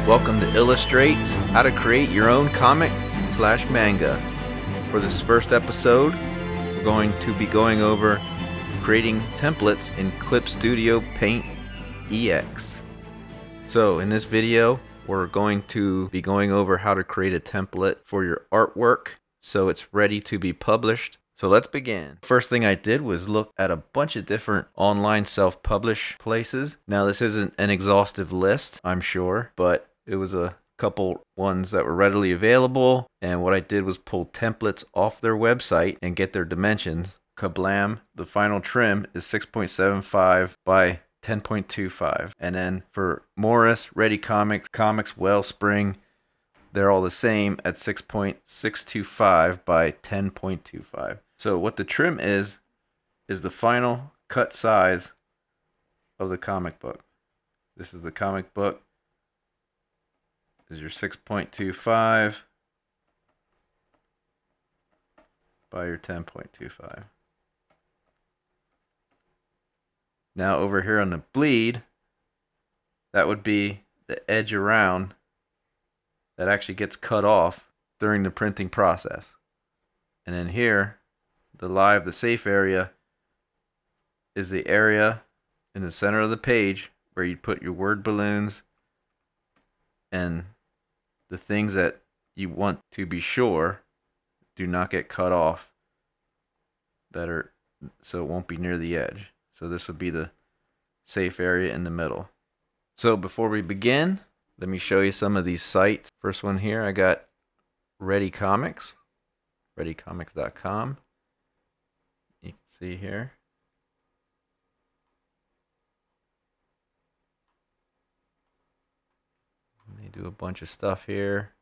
Welcome to Illustrates, how to create your own comic/manga. For this first episode, we're going to be going over creating templates in Clip Studio Paint EX. So in this video, we're going to be going over how to create a template for your artwork so it's ready to be published. So let's begin. First thing I did was look at a bunch of different online self-publish places. Now this isn't an exhaustive list, I'm sure, but it was a couple ones that were readily available. And what I did was pull templates off their website and get their dimensions. Ka-Blam, the final trim is 6.75 by 10.25. And then for Morris, Ready Comics, Comix Well Spring, they're all the same at 6.625 by 10.25. So what the trim is the final cut size of the comic book. This is the comic book. This is your 6.25 by your 10.25. Now over here on the bleed, that would be the edge around that actually gets cut off during the printing process. And then here, the safe area is the area in the center of the page where you put your word balloons and the things that you want to be sure do not get cut off, so it won't be near the edge. So this would be the safe area in the middle. So before we begin, let me show you some of these sites. First one here, I got Ready Comics, readycomics.com. You can see here. They do a bunch of stuff here.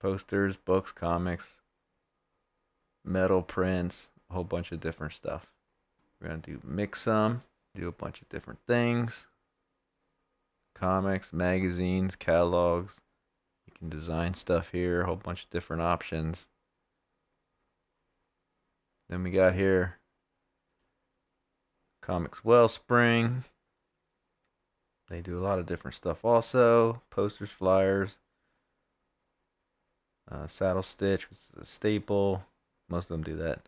Posters, books, comics, metal prints, a whole bunch of different stuff. We're going to do mix some, do a bunch of different things. Comics, magazines, catalogs. You can design stuff here, a whole bunch of different options. Then we got here Comix Well Spring. They do a lot of different stuff also. Posters, flyers, saddle stitch, which is a staple. Most of them do that.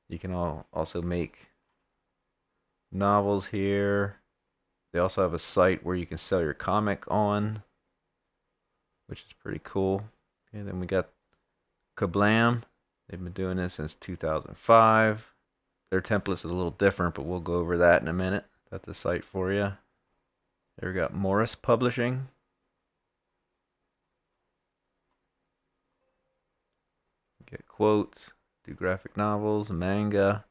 You can also make novels here. They also have a site where you can sell your comic on, which is pretty cool. Okay, then we got Ka-Blam. They've been doing this since 2005. Their template's a little different, but we'll go over that in a minute. That's the site for you. There we got Morris Publishing. Get quotes, do graphic novels, manga,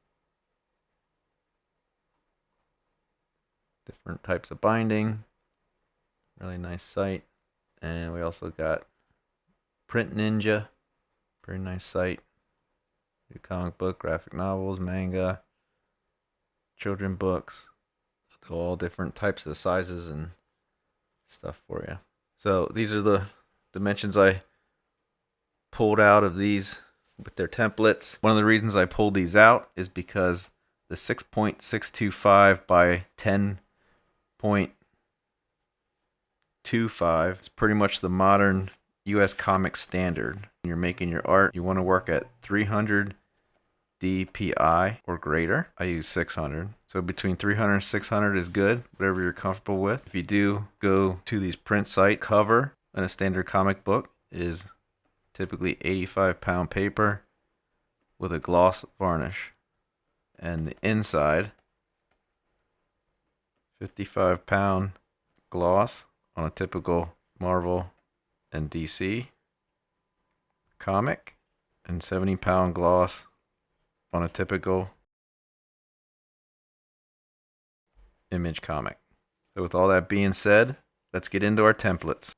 different types of binding. Really nice site. And we also got Print Ninja. Pretty nice site. Do comic book, graphic novels, manga, children books. Do all different types of sizes and stuff for you. So these are the dimensions I pulled out of these with their templates. One of the reasons I pulled these out is because the 6.625 by 10.25 is pretty much the modern US comic standard. When you're making your art, you want to work at 300 DPI or greater. I use 600. So between 300 and 600 is good, whatever you're comfortable with. If you do go to these print site, cover in a standard comic book is typically 85-pound paper with a gloss varnish. And the inside, 55-pound gloss on a typical Marvel and DC comic, and 70-pound gloss on a typical Image comic. So with all that being said, let's get into our templates.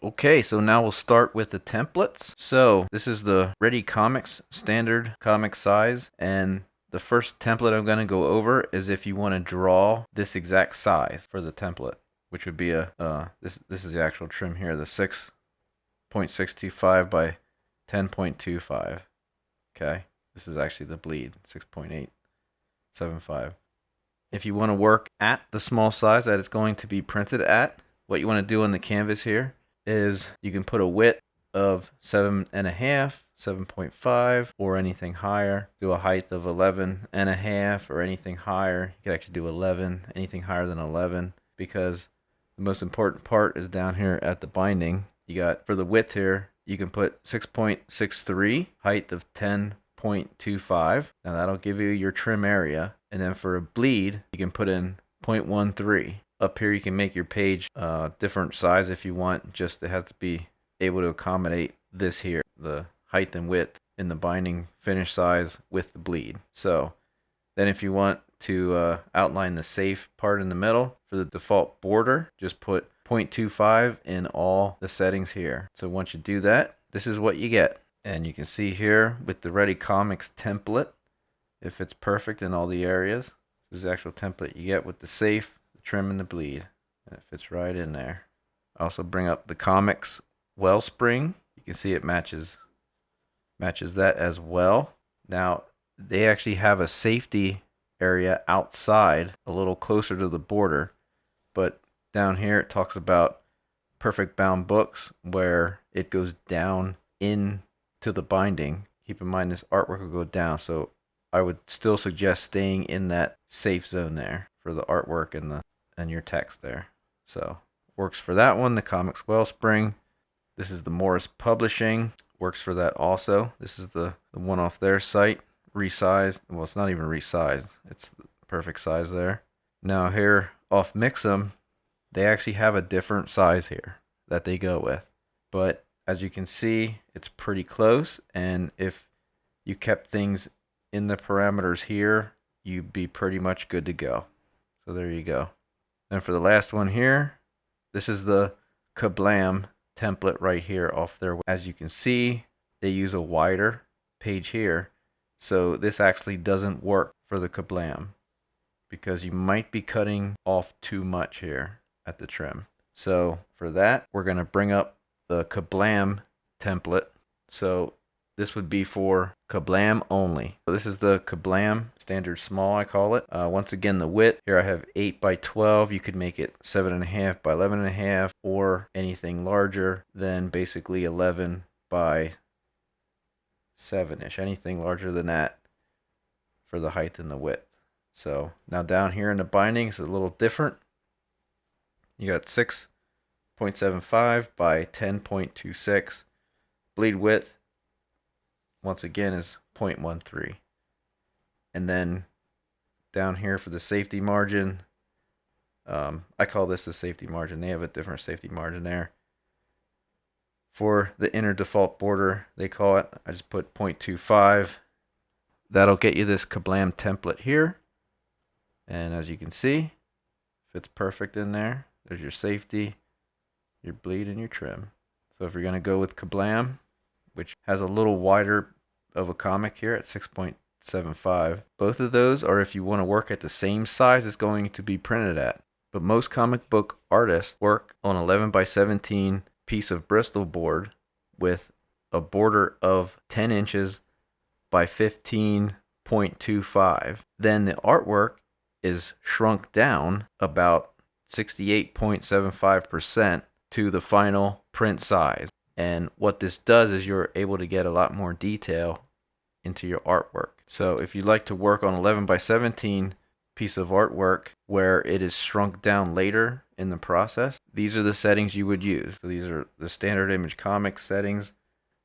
Okay, so now we'll start with the templates. So this is the Ready Comics standard comic size, and the first template I'm going to go over is if you want to draw this exact size for the template, which would be this is the actual trim here, the 6.625 by 10.25. Okay, this is actually the bleed, 6.875. if you want to work at the small size that it's going to be printed at, what you want to do on the canvas here is you can put a width of 7.5, 7.5, or anything higher. Do a height of 11.5 or anything higher. You could actually do 11, anything higher than 11, because the most important part is down here at the binding. You got, for the width here, you can put 6.63, height of 10.25. Now that'll give you your trim area. And then for a bleed, you can put in 0.13. Up here you can make your page different size if you want, just it has to be able to accommodate this here, the height and width in the binding finish size with the bleed. So then if you want to outline the safe part in the middle, for the default border, just put 0.25 in all the settings here. So once you do that, this is what you get. And you can see here with the Ready Comix template, if it's perfect in all the areas. This is the actual template you get with the safe, the trim, and the bleed. And it fits right in there. I also bring up the Comix Well Spring. You can see it matches that as well. Now, they actually have a safety area outside, a little closer to the border. But down here it talks about perfect bound books, where it goes down into the binding. Keep in mind this artwork will go down, so I would still suggest staying in that safe zone there for the artwork and your text there. So works for that one. The Comix Well Spring. This is the Morris Publishing. Works for that also. This is the one off their site. Resized. Well, it's not even resized. It's the perfect size there. Now here off Mix'em, they actually have a different size here that they go with. But as you can see, it's pretty close. And if you kept things in the parameters here, you'd be pretty much good to go. So there you go. And for the last one here, this is the Ka-Blam template right here off there. As you can see, they use a wider page here. So this actually doesn't work for the Ka-Blam, because you might be cutting off too much here at the trim. So for that, we're going to bring up the Ka-Blam template. So this would be for Ka-Blam only. So this is the Ka-Blam standard small, I call it. Once again, the width here I have 8 by 12. You could make it 7.5 by 11.5, or anything larger than basically 11 by 7-ish. Anything larger than that for the height and the width. So now down here in the binding, it's a little different. You got 6.75 by 10.26. Bleed width, once again, is 0.13. And then down here for the safety margin, I call this the safety margin. They have a different safety margin there. For the inner default border, they call it, I just put 0.25. That'll get you this Ka-Blam template here. And as you can see, fits perfect in there. There's your safety, your bleed, and your trim. So if you're going to go with Ka-Blam, which has a little wider of a comic here at 6.75, both of those are if you want to work at the same size it's going to be printed at. But most comic book artists work on 11 by 17 piece of Bristol board with a border of 10 inches by 15.25. Then the artwork is shrunk down about 68.75% to the final print size. And what this does is you're able to get a lot more detail into your artwork. So if you'd like to work on 11 by 17 piece of artwork where it is shrunk down later in the process, these are the settings you would use. So these are the standard image comic settings.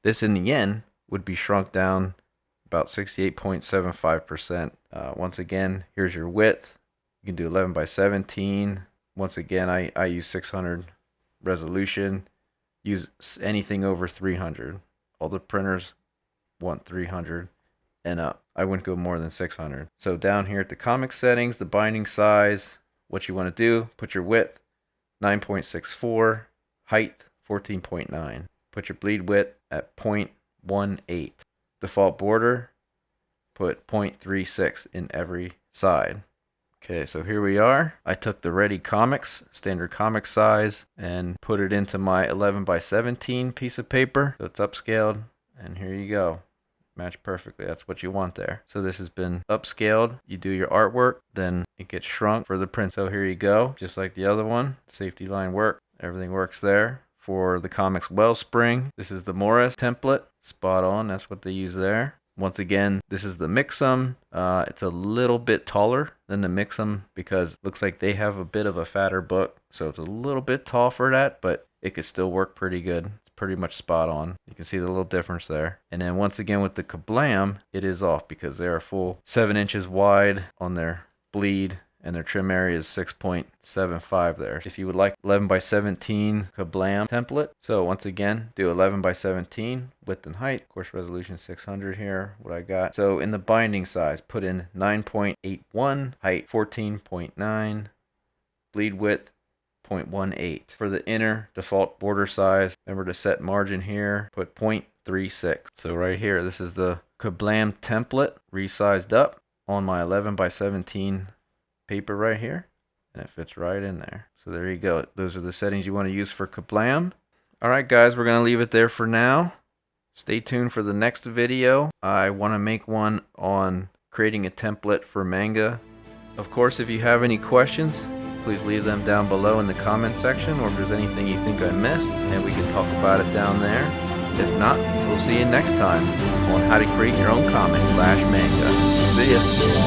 This in the end would be shrunk down about 68.75%. Once again, here's your width. You can do 11 by 17. Once again, I use 600 resolution. Use anything over 300. All the printers want 300 and up. I wouldn't go more than 600. So down here at the comic settings, the binding size, what you want to do, put your width 9.64, height 14.9. Put your bleed width at 0.18. Default border, put 0.36 in every side. Okay, so here we are. I took the Ready Comix, standard comic size, and put it into my 11 by 17 piece of paper. So it's upscaled, and here you go. match perfectly. That's what you want there. So this has been upscaled. You do your artwork, then it gets shrunk for the print. So here you go, just like the other one. Safety line work, everything works there. For the Comix Well Spring, this is the Morris template, spot on. That's what they use there. Once again, this is the Mixum. It's a little bit taller than the Mixum because it looks like they have a bit of a fatter book, so it's a little bit tall for that, but it could still work pretty good. It's pretty much spot on. You can see the little difference there. And then once again with the Ka-Blam, it is off because they are full 7 inches wide on their bleed, and their trim area is 6.75 there. If you would like 11 by 17 Ka-Blam template, so once again, do 11 by 17 width and height. Of course, resolution 600 here, what I got. So in the binding size, put in 9.81, height 14.9, bleed width 0.18. For the inner default border size, remember to set margin here, put 0.36. So right here, this is the Ka-Blam template resized up on my 11 by 17 paper right here, and it fits right in there. So there you go. Those are the settings you want to use for Ka-Blam. All right, guys, we're going to leave it there for now. Stay tuned for the next video. I want to make one on creating a template for manga. Of course, if you have any questions, please leave them down below in the comment section, or if there's anything you think I missed, and we can talk about it down there. If not, we'll see you next time on how to create your own comic/manga. See ya.